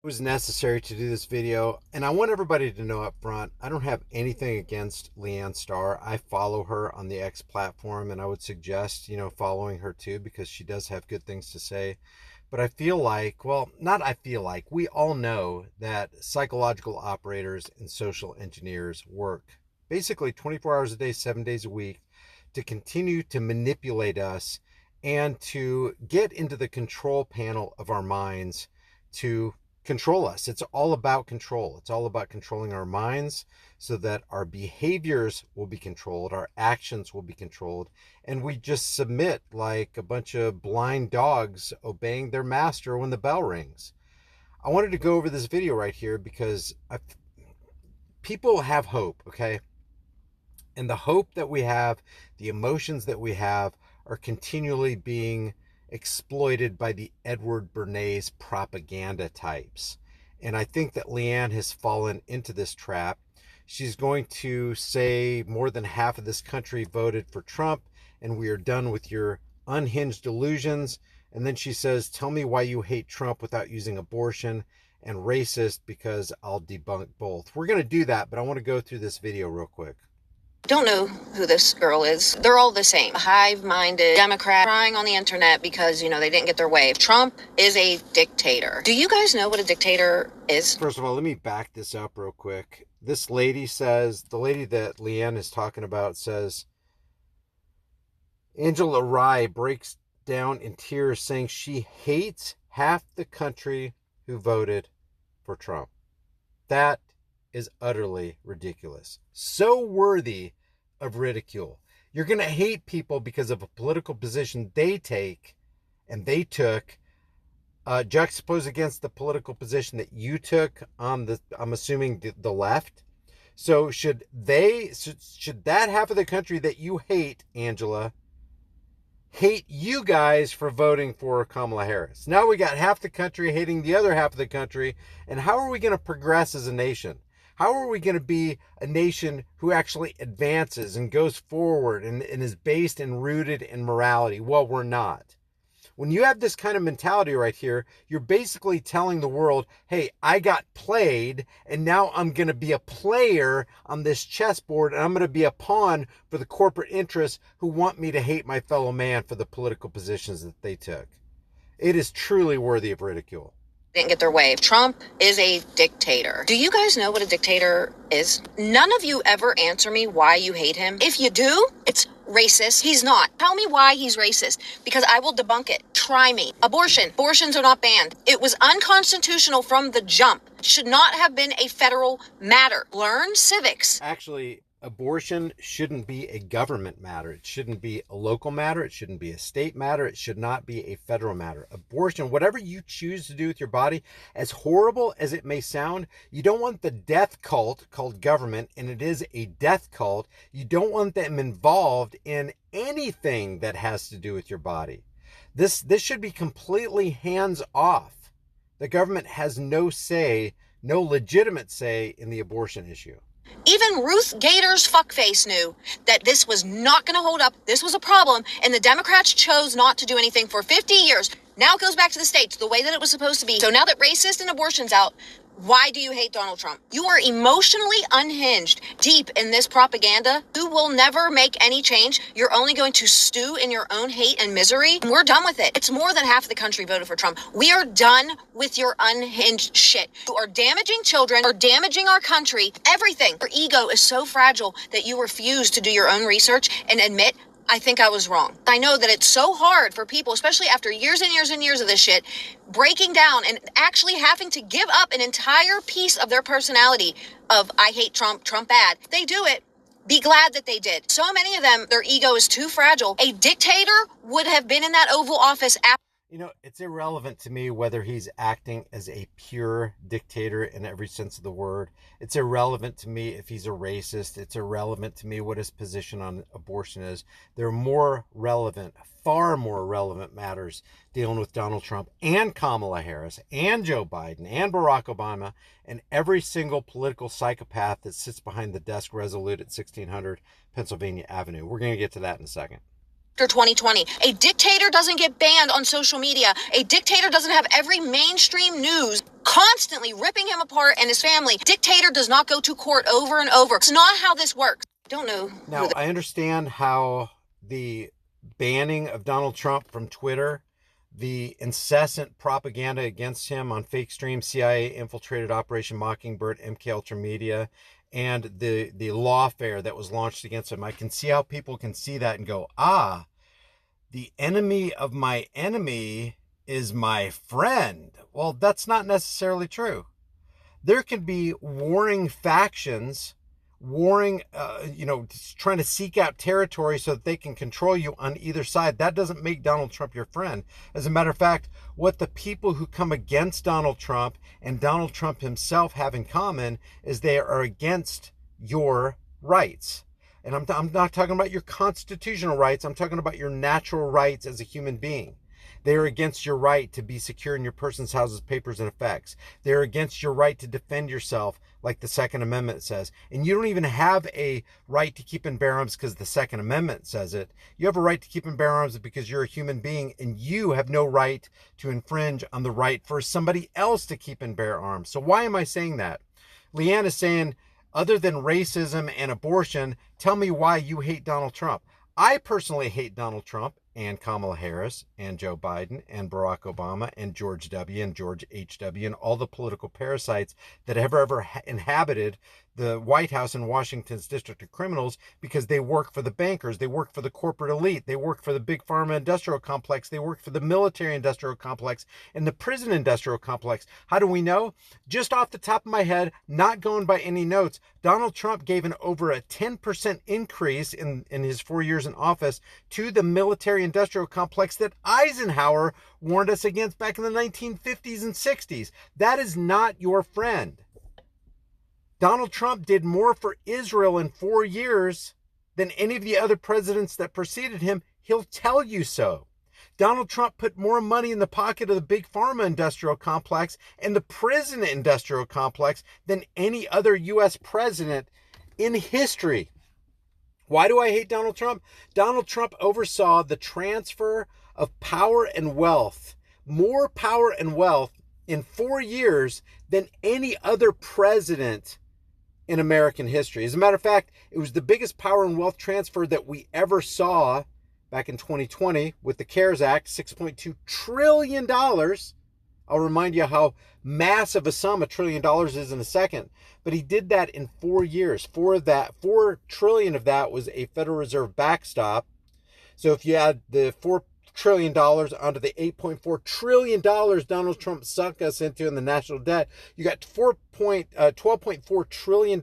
It was necessary to do this video, and I want everybody to know up front, I don't have anything against Leanne Starr. I follow her on the X platform, and I would suggest, following her too, because she does have good things to say. But I feel like, well, not I feel like, we all know that psychological operators and social engineers work basically 24 hours a day, 7 days a week to continue to manipulate us and to get into the control panel of our minds to control us. It's all about control. It's all about controlling our minds so that our behaviors will be controlled, our actions will be controlled, and we just submit like a bunch of blind dogs obeying their master when the bell rings. I wanted to go over this video right here because people have hope, okay? And the hope that we have, the emotions that we have, are continually being exploited by the Edward Bernays propaganda types. And I think that Leanne has fallen into this trap. She's going to say more than half of this country voted for Trump, and we are done with your unhinged delusions. And then she says, tell me why you hate Trump without using abortion, and racist, because I'll debunk both. We're going to do that, but I want to go through this video real quick. Don't know who this girl is. They're all the same. Hive-minded Democrat crying on the internet because, they didn't get their way. Trump is a dictator. Do you guys know what a dictator is? First of all, let me back this up real quick. This lady says, the lady that Leanne is talking about says, Angela Rye breaks down in tears saying she hates half the country who voted for Trump. That is utterly ridiculous. So worthy of ridicule. You're going to hate people because of a political position they take and they took, juxtaposed against the political position that you took on I'm assuming the left. So should that half of the country that you hate, Angela, hate you guys for voting for Kamala Harris? Now we got half the country hating the other half of the country, and how are we going to progress as a nation? How are we going to be a nation who actually advances and goes forward and is based and rooted in morality? Well, we're not. When you have this kind of mentality right here, you're basically telling the world, hey, I got played, and now I'm going to be a player on this chessboard, and I'm going to be a pawn for the corporate interests who want me to hate my fellow man for the political positions that they took. It is truly worthy of ridicule. Didn't get their way. Trump is a dictator. Do you guys know what a dictator is? None of you ever answer me why you hate him. If you do, it's racist. He's not. Tell me why he's racist, because I will debunk it. Try me. Abortions are not banned. It was unconstitutional from the jump. Should not have been a federal matter. Learn civics. Actually, abortion shouldn't be a government matter. It shouldn't be a local matter. It shouldn't be a state matter. It should not be a federal matter. Abortion, whatever you choose to do with your body, as horrible as it may sound, you don't want the death cult called government, and it is a death cult. You don't want them involved in anything that has to do with your body. This should be completely hands off. The government has no say, no legitimate say in the abortion issue. Even Ruth Gator's fuckface knew that this was not going to hold up. This was a problem, and the Democrats chose not to do anything for 50 years. Now it goes back to the states the way that it was supposed to be. So now that racist and abortion's out, why do you hate Donald Trump? You are emotionally unhinged, deep in this propaganda. You will never make any change. You're only going to stew in your own hate and misery. We're done with it. It's more than half of the country voted for Trump. We are done with your unhinged shit. You are damaging children, are damaging our country, everything. Your ego is so fragile that you refuse to do your own research and admit, I think I was wrong. I know that it's so hard for people, especially after years and years and years of this shit, breaking down and actually having to give up an entire piece of their personality of I hate Trump, Trump bad. They do it. Be glad that they did. So many of them, their ego is too fragile. A dictator would have been in that Oval Office after. It's irrelevant to me whether he's acting as a pure dictator in every sense of the word. It's irrelevant to me if he's a racist. It's irrelevant to me what his position on abortion is. There are more relevant, far more relevant matters dealing with Donald Trump and Kamala Harris and Joe Biden and Barack Obama and every single political psychopath that sits behind the desk resolute at 1600 Pennsylvania Avenue. We're going to get to that in a second. after 2020. A dictator doesn't get banned on social media. A dictator doesn't have every mainstream news constantly ripping him apart and his family. Dictator does not go to court over and over. It's not how this works. I don't know. Now, I understand how the banning of Donald Trump from Twitter, the incessant propaganda against him on fake streams, CIA infiltrated Operation Mockingbird, MK Ultra Media, and the lawfare that was launched against him. I can see how people can see that and go, the enemy of my enemy is my friend. Well, that's not necessarily true. There can be warring factions, trying to seek out territory so that they can control you on either side. That doesn't make Donald Trump your friend. As a matter of fact, what the people who come against Donald Trump and Donald Trump himself have in common is they are against your rights. And I'm not talking about your constitutional rights. I'm talking about your natural rights as a human being. They are against your right to be secure in your person's, houses, papers, and effects. They're against your right to defend yourself, like the Second Amendment says. And you don't even have a right to keep and bear arms because the Second Amendment says it. You have a right to keep and bear arms because you're a human being, and you have no right to infringe on the right for somebody else to keep and bear arms. So why am I saying that? Leanne is saying, other than racism and abortion, tell me why you hate Donald Trump. I personally hate Donald Trump and Kamala Harris and Joe Biden and Barack Obama and George W. and George H.W. and all the political parasites that have ever inhabited the White House in Washington's District of Criminals, because they work for the bankers, they work for the corporate elite, they work for the big pharma industrial complex, they work for the military industrial complex and the prison industrial complex. How do we know? Just off the top of my head, not going by any notes, Donald Trump gave over a 10% increase in his 4 years in office to the military industrial complex that Eisenhower warned us against back in the 1950s and 60s. That is not your friend. Donald Trump did more for Israel in 4 years than any of the other presidents that preceded him. He'll tell you so. Donald Trump put more money in the pocket of the big pharma industrial complex and the prison industrial complex than any other U.S. president in history. Why do I hate Donald Trump? Donald Trump oversaw the transfer of power and wealth, more power and wealth in 4 years than any other president in American history. As a matter of fact, it was the biggest power and wealth transfer that we ever saw back in 2020 with the CARES Act, $6.2 trillion. I'll remind you how massive a sum $1 trillion is in a second. But he did that in 4 years. $4 trillion of that was a Federal Reserve backstop. So if you add the $4 trillion onto the $8.4 trillion Donald Trump sunk us into in the national debt, you got $12.4 trillion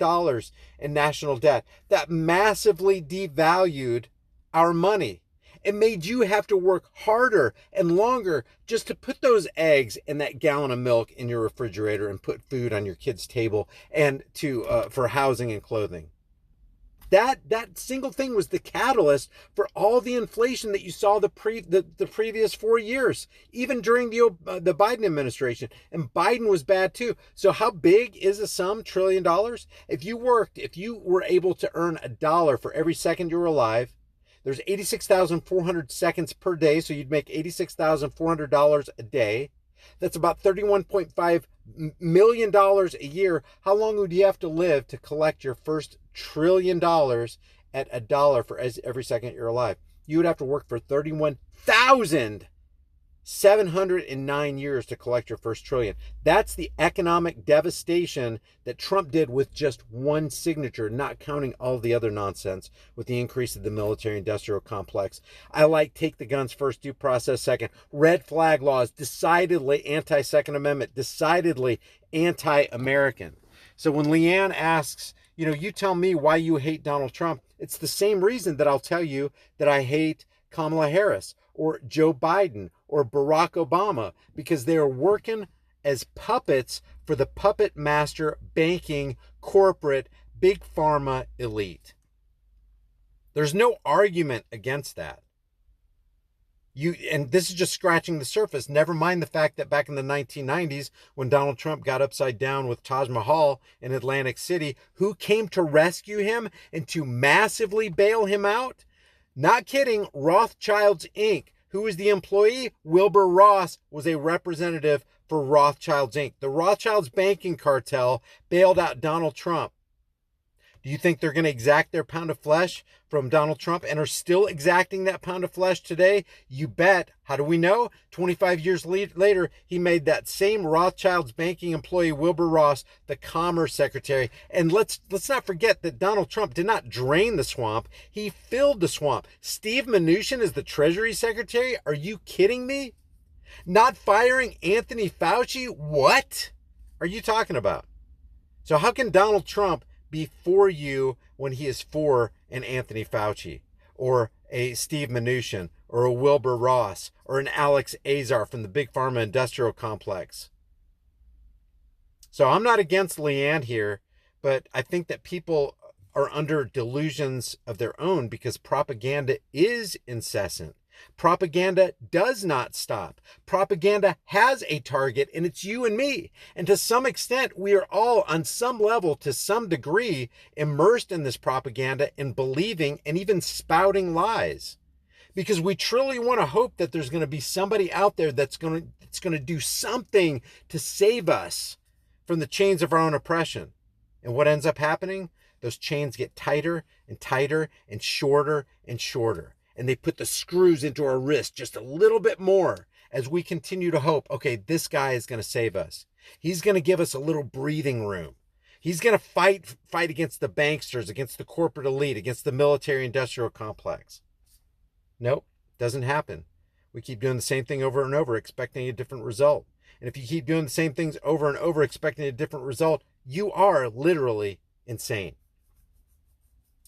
in national debt. That massively devalued our money. It made you have to work harder and longer just to put those eggs and that gallon of milk in your refrigerator and put food on your kid's table and for housing and clothing. That single thing was the catalyst for all the inflation that you saw the previous 4 years, even during the Biden administration. And Biden was bad too. So how big is a sum, $1 trillion? If you were able to earn $1 for every second you were alive, there's 86,400 seconds per day, so you'd make $86,400 a day. That's about $31.5 million a year. How long would you have to live to collect your first $1 trillion at $1 for every second you're alive? You would have to work for 31,709 years to collect your first trillion. That's the economic devastation that Trump did with just one signature, not counting all the other nonsense with the increase of the military industrial complex. I like take the guns first, due process second. Red flag laws, decidedly anti-Second Amendment, decidedly anti-American. So when Leanne asks, you tell me why you hate Donald Trump, it's the same reason that I'll tell you that I hate Kamala Harris or Joe Biden or Barack Obama, because they are working as puppets for the puppet master banking corporate big pharma elite. There's no argument against that. And this is just scratching the surface. Never mind the fact that back in the 1990s, when Donald Trump got upside down with Taj Mahal in Atlantic City, who came to rescue him and to massively bail him out? Not kidding. Rothschild's Inc. Who was the employee? Wilbur Ross was a representative for Rothschild's Inc. The Rothschild's banking cartel bailed out Donald Trump. Do you think they're going to exact their pound of flesh from Donald Trump and are still exacting that pound of flesh today? You bet. How do we know? 25 years later, he made that same Rothschild's banking employee, Wilbur Ross, the Commerce Secretary. And let's not forget that Donald Trump did not drain the swamp. He filled the swamp. Steve Mnuchin is the Treasury Secretary? Are you kidding me? Not firing Anthony Fauci? What are you talking about? So how can Donald Trump be for you when he is for an Anthony Fauci or a Steve Mnuchin or a Wilbur Ross or an Alex Azar from the big pharma industrial complex? So I'm not against Leanne here, but I think that people are under delusions of their own because propaganda is incessant. Propaganda does not stop. Propaganda has a target, and it's you and me. And to some extent, we are all on some level, to some degree, immersed in this propaganda and believing and even spouting lies. Because we truly want to hope that there's going to be somebody out there that's going to do something to save us from the chains of our own oppression. And what ends up happening? Those chains get tighter and tighter and shorter and shorter. And they put the screws into our wrist just a little bit more as we continue to hope, okay, this guy is going to save us. He's going to give us a little breathing room. He's going to fight against the banksters, against the corporate elite, against the military-industrial complex. Nope, doesn't happen. We keep doing the same thing over and over, expecting a different result. And if you keep doing the same things over and over, expecting a different result, you are literally insane.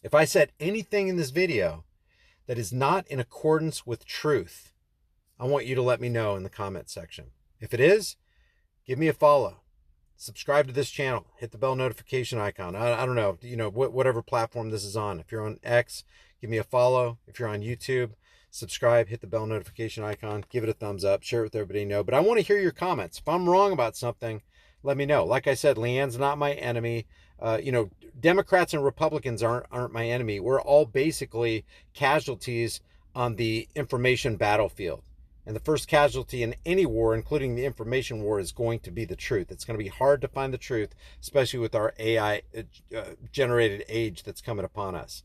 If I said anything in this video that is not in accordance with truth, I want you to let me know in the comment section. If it is, give me a follow. Subscribe to this channel. Hit the bell notification icon. I don't know, whatever platform this is on. If you're on X, give me a follow. If you're on YouTube, subscribe, hit the bell notification icon, give it a thumbs up, share it with everybody you know. But I want to hear your comments. If I'm wrong about something, let me know. Like I said, Leanne's not my enemy. Democrats and Republicans aren't my enemy. We're all basically casualties on the information battlefield. And the first casualty in any war, including the information war, is going to be the truth. It's going to be hard to find the truth, especially with our AI generated age that's coming upon us.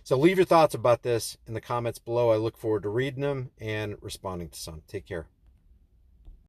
So leave your thoughts about this in the comments below. I look forward to reading them and responding to some. Take care.